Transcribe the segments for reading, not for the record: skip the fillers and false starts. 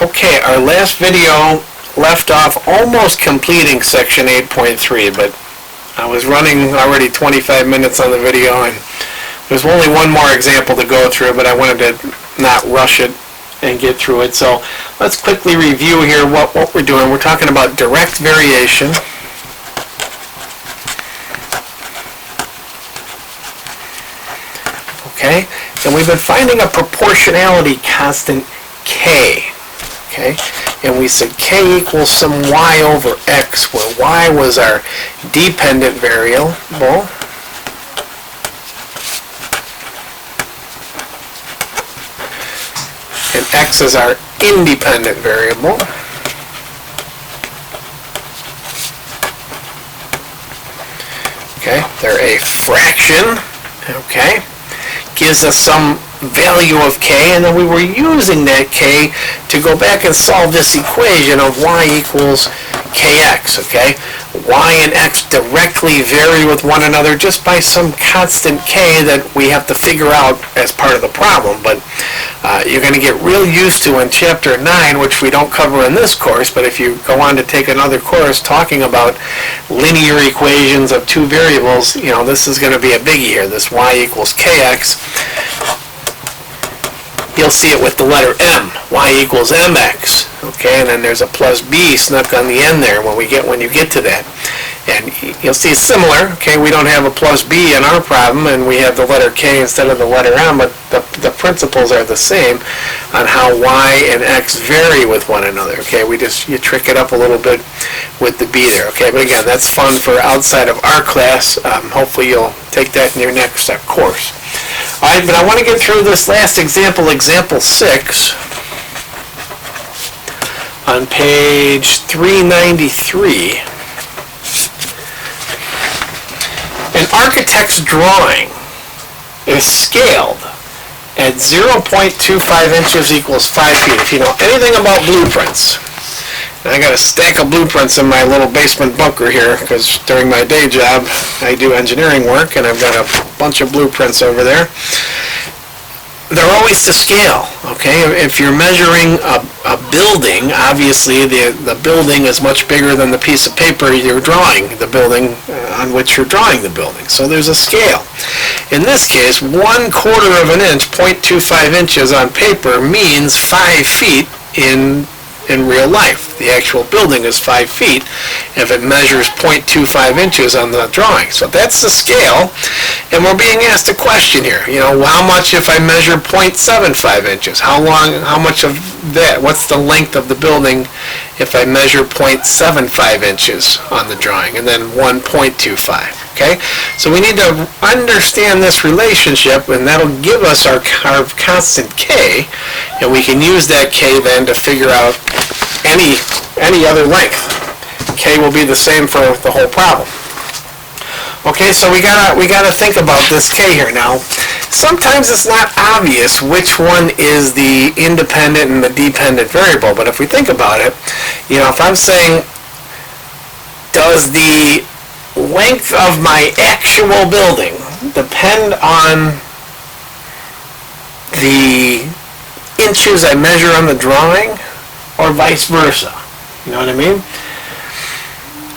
Okay, our last video left off almost completing section 8.3, but I was running already 25 minutes on the video, and there's only one more example to go through, but I wanted to not rush it and get through it. So let's quickly review here what we're doing. We're talking about direct variation. Okay, and we've been finding a proportionality constant k. Okay, and we said k equals some y over x, where y was our dependent variable, and x is our independent variable. Okay, they're a fraction. Okay, gives us some value of k, and then we were using that k to go back and solve this equation of y equals kx, okay? Y and x directly vary with one another just by some constant k that we have to figure out as part of the problem, but you're going to get real used to in chapter 9, which we don't cover in this course, but if you go on to take another course talking about linear equations of two variables, you know, this is going to be a biggie here, this y equals kx. You'll see it with the letter m, y equals mx, okay, and then there's a plus b snuck on the end there when you get to that. And you'll see it's similar, okay, we don't have a plus b in our problem, and we have the letter k instead of the letter m, but the principles are the same on how y and x vary with one another, okay, you trick it up a little bit with the b there, okay, but again, that's fun for outside of our class. Hopefully you'll take that in your next course. All right, but I want to get through this last example, example 6, on page 393. An architect's drawing is scaled at 0.25 inches equals 5 feet. If you know anything about blueprints, and I got a stack of blueprints in my little basement bunker here because during my day job I do engineering work, and I've got a bunch of blueprints over there. They're always to scale, okay? If you're measuring a building, obviously the building is much bigger than the piece of paper you're drawing the building on which you're drawing the building. So there's a scale. In this case, 1/4 of an inch, 0.25 inches on paper means 5 feet in real life. The actual building is 5 feet if it measures 0.25 inches on the drawing. So that's the scale, and we're being asked a question here. You know, how much if I measure 0.75 inches? How much of that? What's the length of the building if I measure 0.75 inches on the drawing, and then 1.25? Okay, so we need to understand this relationship, and that'll give us our constant k, and we can use that k then to figure out any other length. K will be the same for the whole problem. Okay, so we gotta think about this k here now. Sometimes it's not obvious which one is the independent and the dependent variable, but if we think about it, you know, if I'm saying, does the length of my actual building depend on the inches I measure on the drawing, or vice versa? You know what I mean?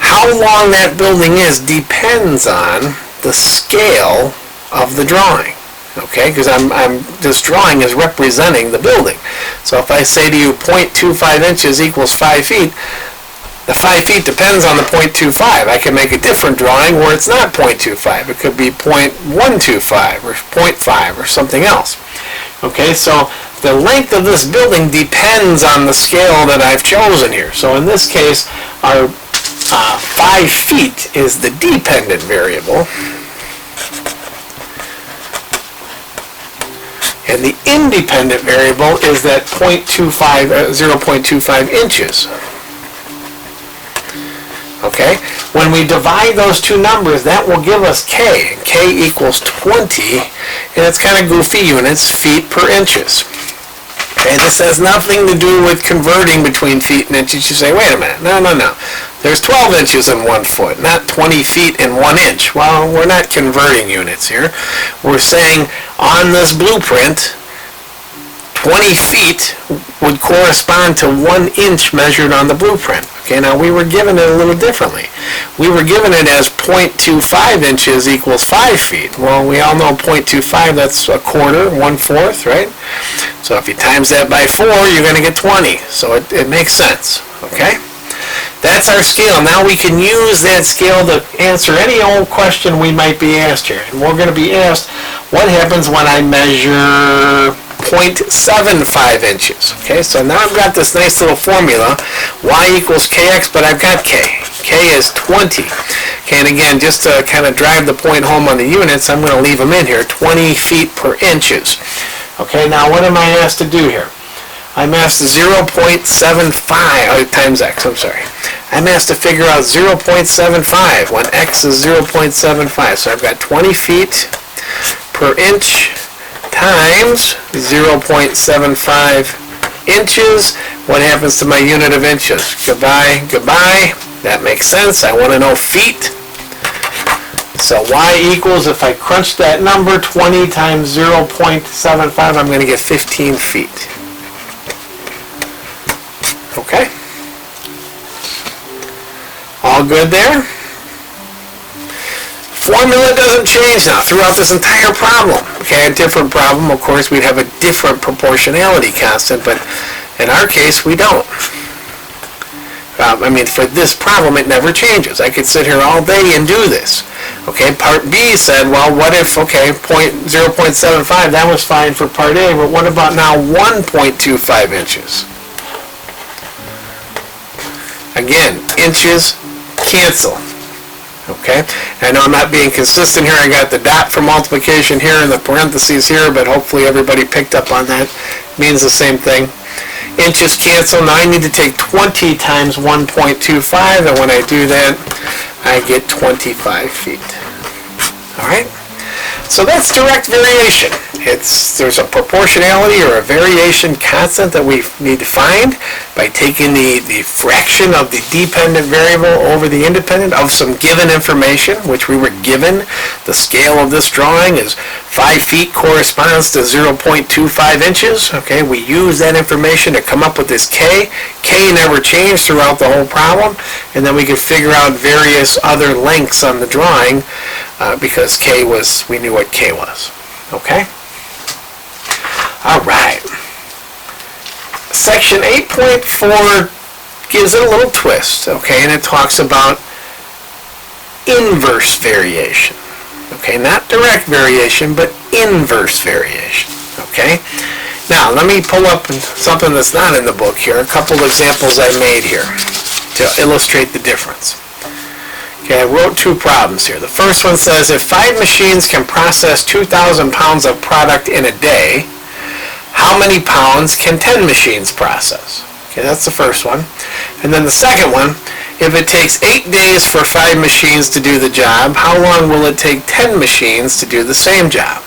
How long that building is depends on the scale of the drawing, okay? Because this drawing is representing the building. So if I say to you 0.25 inches equals 5 feet, the 5 feet depends on the 0.25. I can make a different drawing where it's not 0.25. It could be 0.125 or 0.5 or something else. Okay, so the length of this building depends on the scale that I've chosen here. So in this case, our 5 feet is the dependent variable, and the independent variable is that 0.25 inches. Okay, when we divide those two numbers, that will give us k. K equals 20, and it's kind of goofy units, feet per inches. Okay, this has nothing to do with converting between feet and inches. You say, wait a minute, no. There's 12 inches in 1 foot, not 20 feet in 1 inch. Well, we're not converting units here. We're saying on this blueprint, 20 feet would correspond to 1 inch measured on the blueprint. Okay, now we were given it a little differently. We were given it as 0.25 inches equals 5 feet. Well, we all know 0.25, that's a quarter, 1/4, right? So if you times that by 4, you're going to get 20. So it makes sense, okay? That's our scale. Now we can use that scale to answer any old question we might be asked here. And we're going to be asked, what happens when I measure 0.75 inches? Okay, so now I've got this nice little formula, y equals kx, but I've got k. K is 20. Okay, and again, just to kind of drive the point home on the units, I'm going to leave them in here, 20 feet per inches. Okay, now what am I asked to do here? I'm asked 0.75 times x, I'm sorry. I'm asked to figure out 0.75 when x is 0.75. So I've got 20 feet per inch times 0.75 inches. What happens to my unit of inches? Goodbye, goodbye. That makes sense. I want to know feet. So y equals, if I crunch that number, 20 times 0.75, I'm going to get 15 feet. Okay? All good there? Formula doesn't change now throughout this entire problem. Okay, a different problem, of course, we'd have a different proportionality constant, but in our case, we don't. I mean, for this problem, it never changes. I could sit here all day and do this. Okay, part B said, well, what if, okay, 0.75, that was fine for part A, but what about now 1.25 inches? Again, inches cancel. Okay, I know I'm not being consistent here. I got the dot for multiplication here and the parentheses here, but hopefully everybody picked up on that. It means the same thing. Inches cancel. Now I need to take 20 times 1.25, and when I do that, I get 25 feet. All right? So that's direct variation. There's a proportionality or a variation constant that we need to find by taking the fraction of the dependent variable over the independent of some given information, which we were given. The scale of this drawing is 5 feet corresponds to 0.25 inches. Okay, we use that information to come up with this k. K never changed throughout the whole problem, and then we could figure out various other lengths on the drawing because k was, we knew what k was. Okay? All right. Section 8.4 gives it a little twist, okay, and it talks about inverse variation. Okay, not direct variation, but inverse variation. Okay? Now, let me pull up something that's not in the book here, a couple of examples I made here to illustrate the difference. Okay, I wrote 2 problems here. The first one says, if 5 machines can process 2,000 pounds of product in a day, how many pounds can 10 machines process? Okay, that's the first one. And then the second one, if it takes 8 days for 5 machines to do the job, how long will it take 10 machines to do the same job?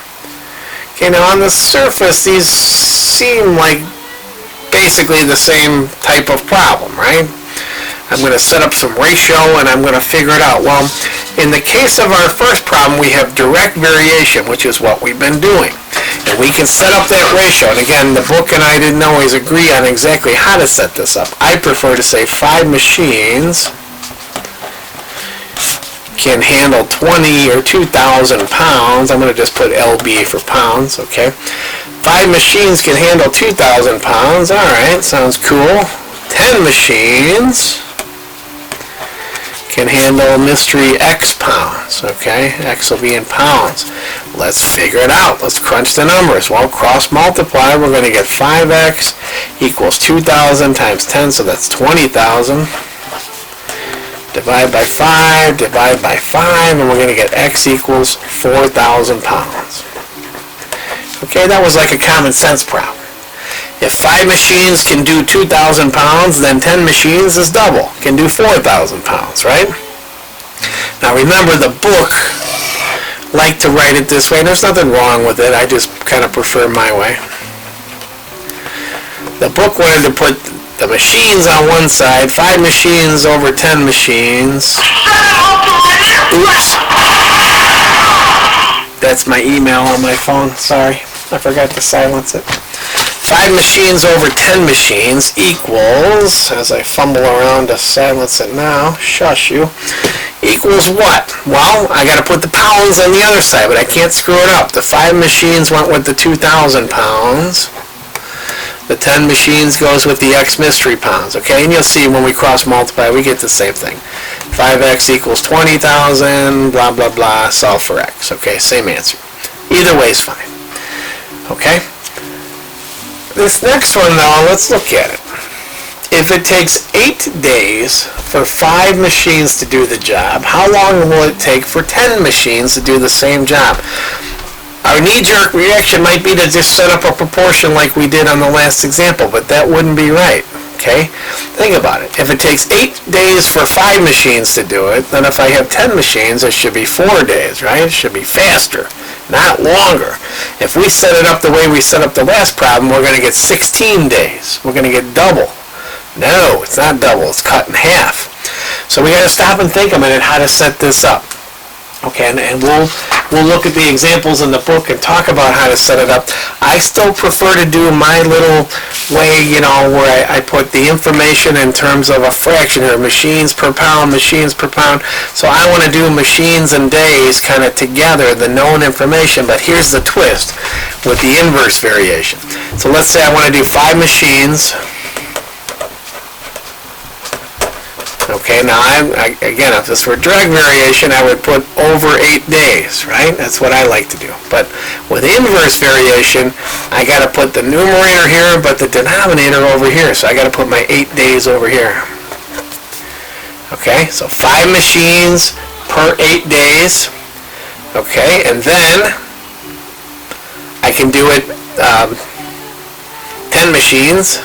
Okay, now on the surface, these seem like basically the same type of problem, right? I'm going to set up some ratio and I'm going to figure it out. Well, in the case of our first problem, we have direct variation, which is what we've been doing. And we can set up that ratio. And again, the book and I didn't always agree on exactly how to set this up. I prefer to say 5 machines can handle 20 or 2,000 pounds. I'm going to just put LB for pounds, okay? 5 machines can handle 2,000 pounds. All right, sounds cool. 10 machines can handle mystery X pounds, okay? X will be in pounds. Let's figure it out. Let's crunch the numbers. Well, cross multiply, we're going to get 5X equals 2,000 times 10, so that's 20,000. Divide by 5, divide by 5, and we're going to get X equals 4,000 pounds. Okay, that was like a common sense problem. If 5 machines can do 2,000 pounds, then 10 machines is double, can do 4,000 pounds, right? Now remember, the book liked to write it this way. There's nothing wrong with it. I just kind of prefer my way. The book wanted to put the machines on one side, 5 machines over 10 machines. Oops. That's my email on my phone. Sorry, I forgot to silence it. 5 machines over 10 machines equals, as I fumble around to silence it now, shush you, equals what? Well, I got to put the pounds on the other side, but I can't screw it up. The 5 machines went with the 2,000 pounds. The 10 machines goes with the X mystery pounds, okay? And you'll see when we cross multiply, we get the same thing. 5X equals 20,000, blah, blah, blah, solve for X, okay? Same answer. Either way is fine, okay? This next one, though, let's look at it. If it takes 8 days for 5 machines to do the job, how long will it take for 10 machines to do the same job? Our knee-jerk reaction might be to just set up a proportion like we did on the last example, but that wouldn't be right, okay? Think about it. If it takes 8 days for 5 machines to do it, then if I have 10 machines, it should be 4 days, right? It should be faster, not longer. If we set it up the way we set up the last problem, we're going to get 16 days. We're going to get double. No, it's not double. It's cut in half. So we got to stop and think a minute how to set this up. Okay, and we'll look at the examples in the book and talk about how to set it up. I still prefer to do my little way, you know, where I put the information in terms of a fraction here, machines per pound, machines per pound. So I want to do machines and days kind of together, the known information, but here's the twist with the inverse variation. So let's say I want to do 5 machines. Okay, now again, if this were drag variation, I would put over 8 days, right? That's what I like to do. But with inverse variation, I got to put the numerator here, but the denominator over here. So I got to put my 8 days over here. Okay, so 5 machines per 8 days. Okay, and then I can do it 10 machines.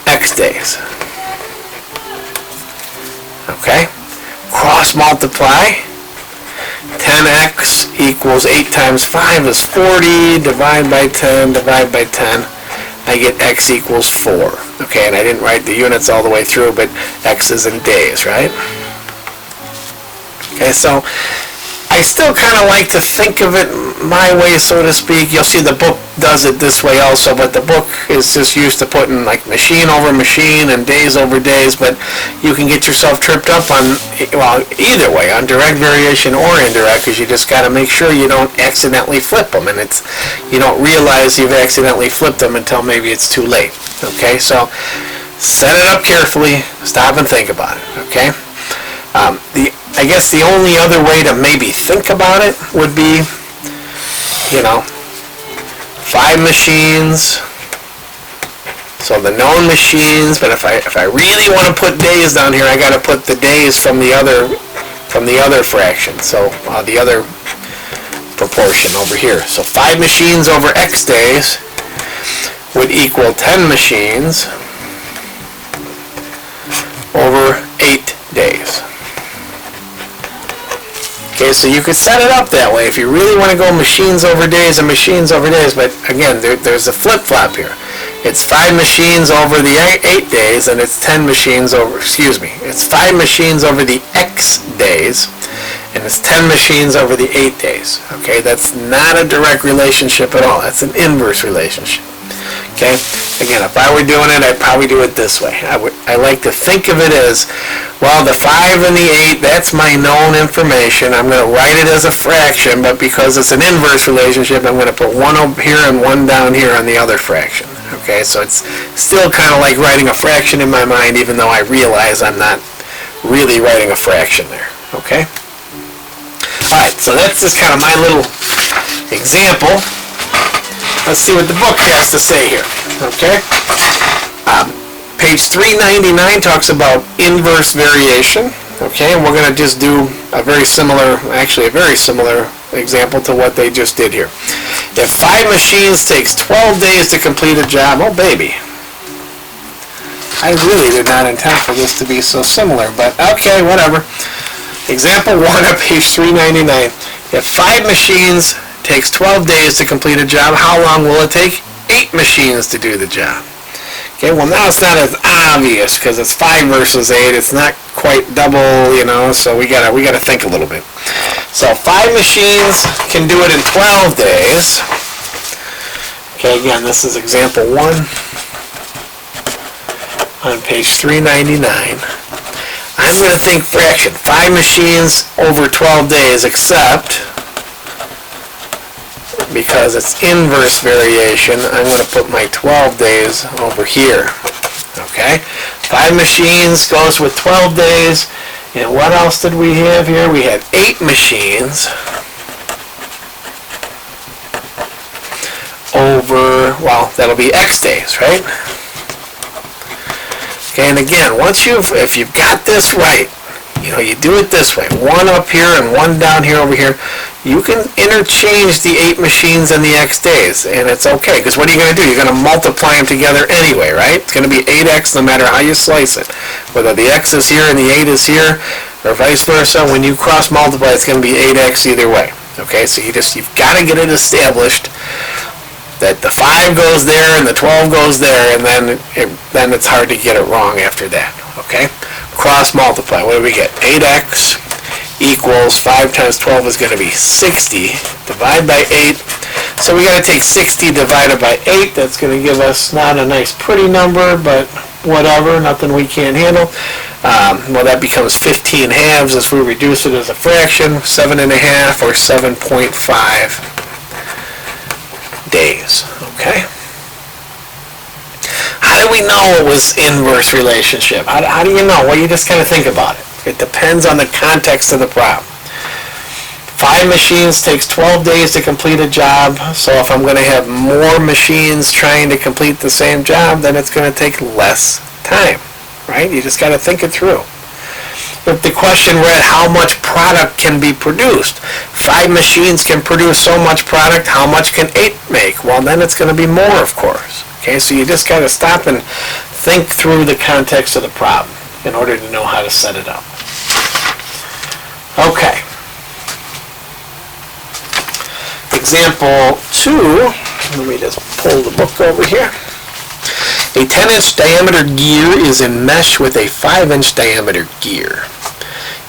X days. Okay? Cross multiply. 10x equals 8 times 5 is 40. Divide by 10, divide by 10. I get x equals 4. Okay, and I didn't write the units all the way through, but x is in days, right? Okay, so I still kind of like to think of it my way, so to speak. You'll see the book does it this way also, but the book is just used to putting like machine over machine and days over days, but you can get yourself tripped up on, well, either way, on direct variation or indirect, because you just got to make sure you don't accidentally flip them, and you don't realize you've accidentally flipped them until maybe it's too late. Okay, so set it up carefully, stop and think about it, okay? I guess the only other way to maybe think about it would be, you know, 5 machines, so the known machines, but if I really want to put days down here, I got to put the days from the other fraction, so the other proportion over here. So 5 machines over X days would equal 10 machines over 8 days. Okay, so you could set it up that way if you really want to go machines over days and machines over days, but again, there's a flip-flop here. It's 5 machines over the 8 days, and it's 10 machines over, it's 5 machines over the X days, and it's 10 machines over the 8 days. Okay, that's not a direct relationship at all. That's an inverse relationship. Okay, again, if I were doing it, I'd probably do it this way. I like to think of it as, well, the 5 and the 8, that's my known information. I'm going to write it as a fraction, but because it's an inverse relationship, I'm going to put 1 up here and 1 down here on the other fraction. Okay, so it's still kind of like writing a fraction in my mind, even though I realize I'm not really writing a fraction there. Okay? Alright, so that's just kind of my little example. Let's see what the book has to say here. Okay? Page 399 talks about inverse variation. Okay, and we're going to just do a very similar example to what they just did here. If 5 machines takes 12 days to complete a job, oh baby. I really did not intend for this to be so similar, but okay, whatever. Example 1 on page 399. If 5 machines takes 12 days to complete a job, how long will it take 8 machines to do the job? Okay, well now it's not as obvious because it's 5 versus 8. It's not quite quite double, you know, so we gotta think a little bit. So 5 machines can do it in 12 days. Okay, again, this is example 1 on page 399. I'm going to think fraction. 5 machines over 12 days, except, because it's inverse variation, I'm going to put my 12 days over here. Okay? 5 machines goes with 12 days. And what else did we have here? We had 8 machines over, well, that'll be X days, right? Okay, and again, if you've got this right, you know, you do it this way, 1 up here and 1 down here over here, you can interchange the 8 machines and the X days, and it's okay, because what are you going to do? You're going to multiply them together anyway, right? It's going to be 8x no matter how you slice it. Whether the X is here and the 8 is here, or vice versa, when you cross multiply, it's going to be 8x either way. Okay, so you've got to get it established that the 5 goes there and the 12 goes there, and then it's hard to get it wrong after that. Okay? Cross multiply. What do we get? 8x equals 5 times 12 is going to be 60. Divide by 8. So we got to take 60 divided by 8. That's going to give us not a nice pretty number, but whatever, nothing we can't handle. Well, that becomes 15 halves if we reduce it as a fraction, 7.5 or 7.5 days. Okay? How do we know it was inverse relationship? How do you know? Well, you just kind of think about it. It depends on the context of the problem. 5 machines takes 12 days to complete a job, so if I'm going to have more machines trying to complete the same job, then it's going to take less time, right? You just got to think it through. If the question read how much product can be produced, 5 machines can produce so much product, how much can 8 make? Well, then it's going to be more, of course. Okay, so you just got to stop and think through the context of the problem in order to know how to set it up. Okay. Example 2, let me just pull the book over here. A 10-inch diameter gear is in mesh with a 5-inch diameter gear.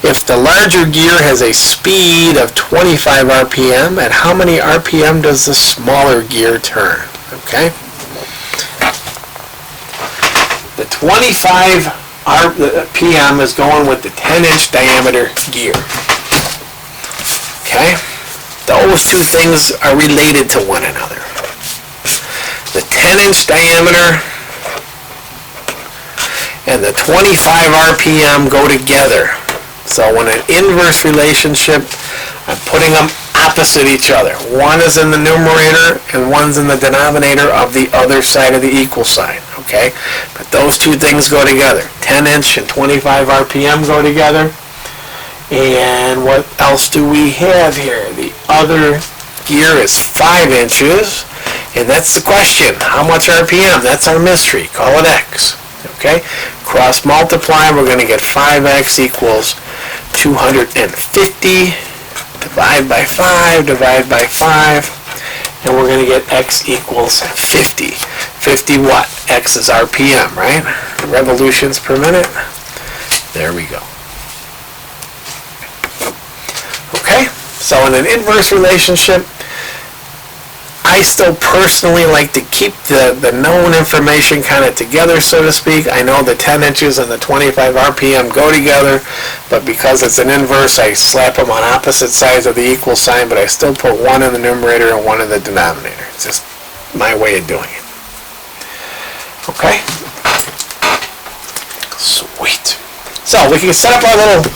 If the larger gear has a speed of 25 RPM, at how many RPM does the smaller gear turn? Okay? The 25 RPM is going with the 10-inch diameter gear. Okay? Those two things are related to one another. The 10-inch diameter and the 25 RPM go together. So when an inverse relationship, I'm putting them opposite each other. One is in the numerator and one's in the denominator of the other side of the equal sign. Okay? But those two things go together. 10-inch and 25 RPM go together. And what else do we have here? The other gear is 5 inches. And that's the question. How much RPM? That's our mystery. Call it X. Okay? Cross multiply, we're going to get 5x equals 250. Divide by 5, divide by 5. And we're going to get x equals 50. 50 what? X is RPM, right? Revolutions per minute. There we go. Okay? So in an inverse relationship, I still personally like to keep the known information kind of together, so to speak. I know the 10 inches and the 25 RPM go together, but because it's an inverse, I slap them on opposite sides of the equal sign, but I still put one in the numerator and one in the denominator. It's just my way of doing it. Okay? Sweet. So we can set up our little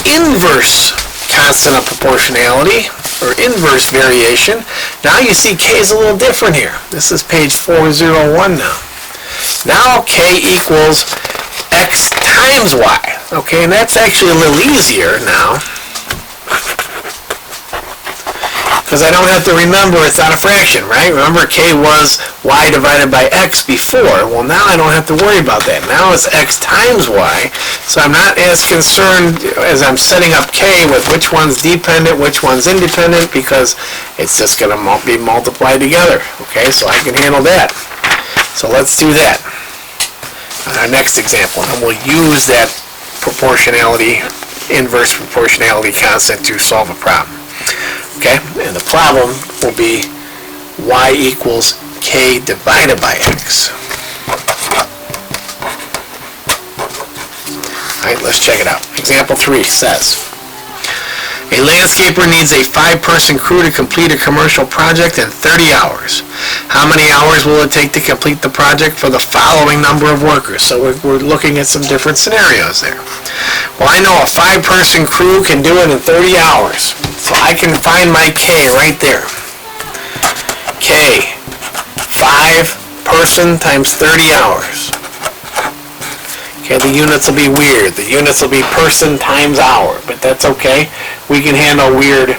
inverse constant of proportionality, or inverse variation. Now you see K is a little different here. This is page 401 now. Now K equals X times Y. Okay, and that's actually a little easier now, because I don't have to remember it's not a fraction, right? Remember K was Y divided by X before. Well, now I don't have to worry about that. Now it's X times Y, so I'm not as concerned as I'm setting up K with which one's dependent, which one's independent, because it's just going to be multiplied together. Okay, so I can handle that. So let's do that. on our next example, and we'll use that proportionality, inverse proportionality constant to solve a problem. Okay, and the problem will be y equals k divided by x. Alright, let's check it out. Example 3 says, a landscaper needs a 5-person crew to complete a commercial project in 30 hours. How many hours will it take to complete the project for the following number of workers? So we're looking at some different scenarios there. Well, I know a 5-person crew can do it in 30 hours. So I can find my K right there. K, 5-person times 30 hours. Okay, the units will be weird. The units will be person times hour, but that's okay. We can handle weird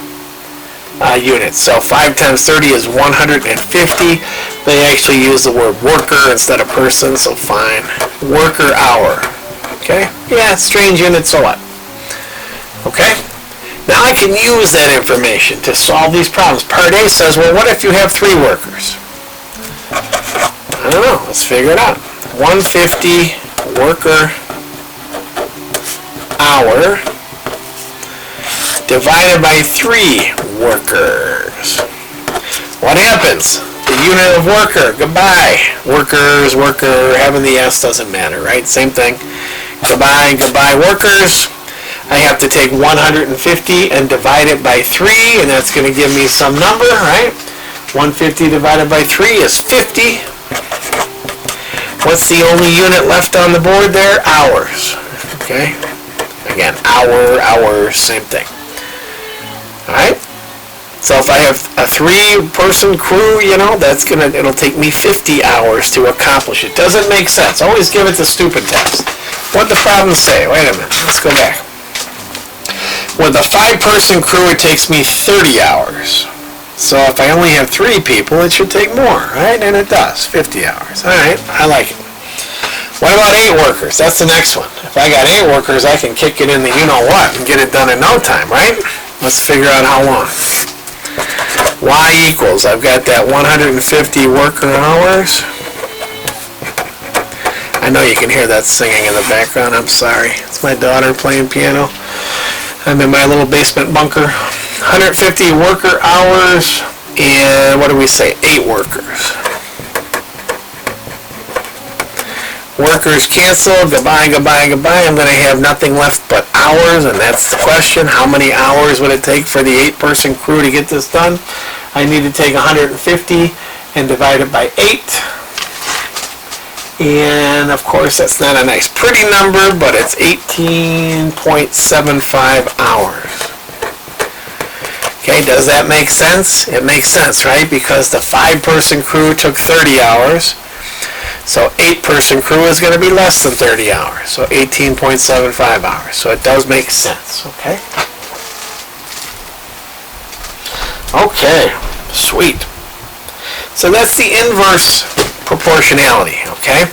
units. So 5 times 30 is 150. They actually use the word worker instead of person, so fine. Worker hour. Okay? Yeah, strange unit, so what? Okay? Now I can use that information to solve these problems. Part A says, well, what if you have 3 workers? I don't know. Let's figure it out. 150 worker hour divided by 3 workers. What happens? The unit of worker, goodbye. Workers, worker, having the S doesn't matter, right? Same thing. Goodbye, goodbye, workers. I have to take 150 and divide it by 3, and that's going to give me some number, right? 150 divided by 3 is 50. What's the only unit left on the board there? Hours. Okay? Again, hour, same thing. Alright? So if I have a 3-person crew, it'll take me 50 hours to accomplish it. Doesn't make sense. Always give it the stupid test. What'd the problem say? Wait a minute. Let's go back. With a 5-person crew, it takes me 30 hours. So if I only have 3 people, it should take more, right? And it does, 50 hours. All right, I like it. What about 8 workers? That's the next one. If I got 8 workers, I can kick it in the you-know-what and get it done in no time, right? Let's figure out how long. Y equals, I've got that 150 worker hours. I know you can hear that singing in the background. I'm sorry. It's my daughter playing piano. I'm in my little basement bunker. 150 worker hours, and what do we say? 8 workers. Workers cancel, goodbye, goodbye, goodbye. I'm going to have nothing left but hours, and that's the question. How many hours would it take for the 8-person crew to get this done? I need to take 150 and divide it by 8. And of course, that's not a nice pretty number, but it's 18.75 hours. Okay, does that make sense? It makes sense, right? Because the 5-person crew took 30 hours. So 8-person crew is going to be less than 30 hours. So 18.75 hours. So it does make sense, okay? Okay, sweet. So that's the inverse proportionality, okay?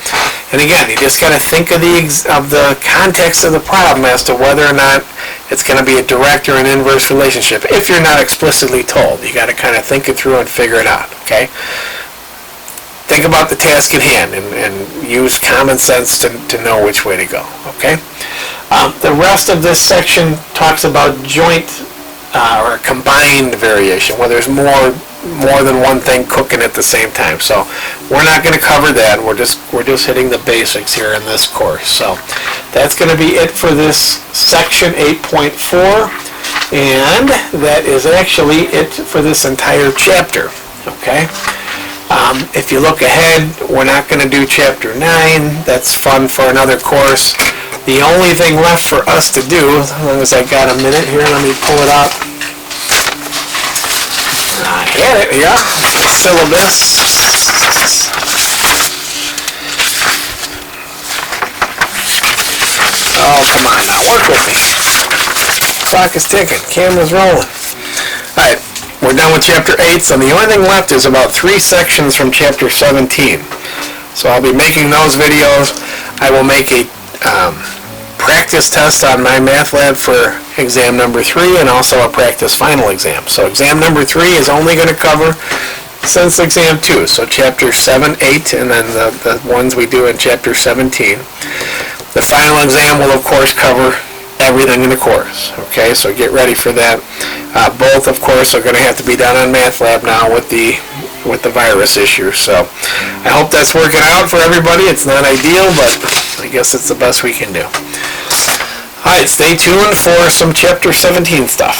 And again, you just got to think of the context of the problem as to whether or not it's going to be a direct or an inverse relationship. If you're not explicitly told, you got to kind of think it through and figure it out, okay? Think about the task at hand and use common sense to know which way to go, okay? The rest of this section talks about joint or combined variation, where there's more than one thing cooking at the same time. So we're not going to cover that. We're just hitting the basics here in this course. So that's going to be it for this section 8.4, and that is actually it for this entire chapter. Okay. If you look ahead, we're not going to do chapter 9. That's fun for another course. The only thing left for us to do, as long as I got a minute here, let me pull it up. I had it here. The syllabus. Oh, come on now. Work with me. Clock is ticking. Camera's rolling. Alright, we're done with chapter 8, so the only thing left is about 3 sections from chapter 17. So I'll be making those videos. I will make a practice test on my math lab for exam number 3 and also a practice final exam. So exam number 3 is only going to cover Sense Exam 2, so Chapter 7, 8, and then the ones we do in Chapter 17. The final exam will, of course, cover everything in the course, okay? So get ready for that. Both, of course, are going to have to be done on MATLAB now with the virus issue. So I hope that's working out for everybody. It's not ideal, but I guess it's the best we can do. All right, stay tuned for some Chapter 17 stuff.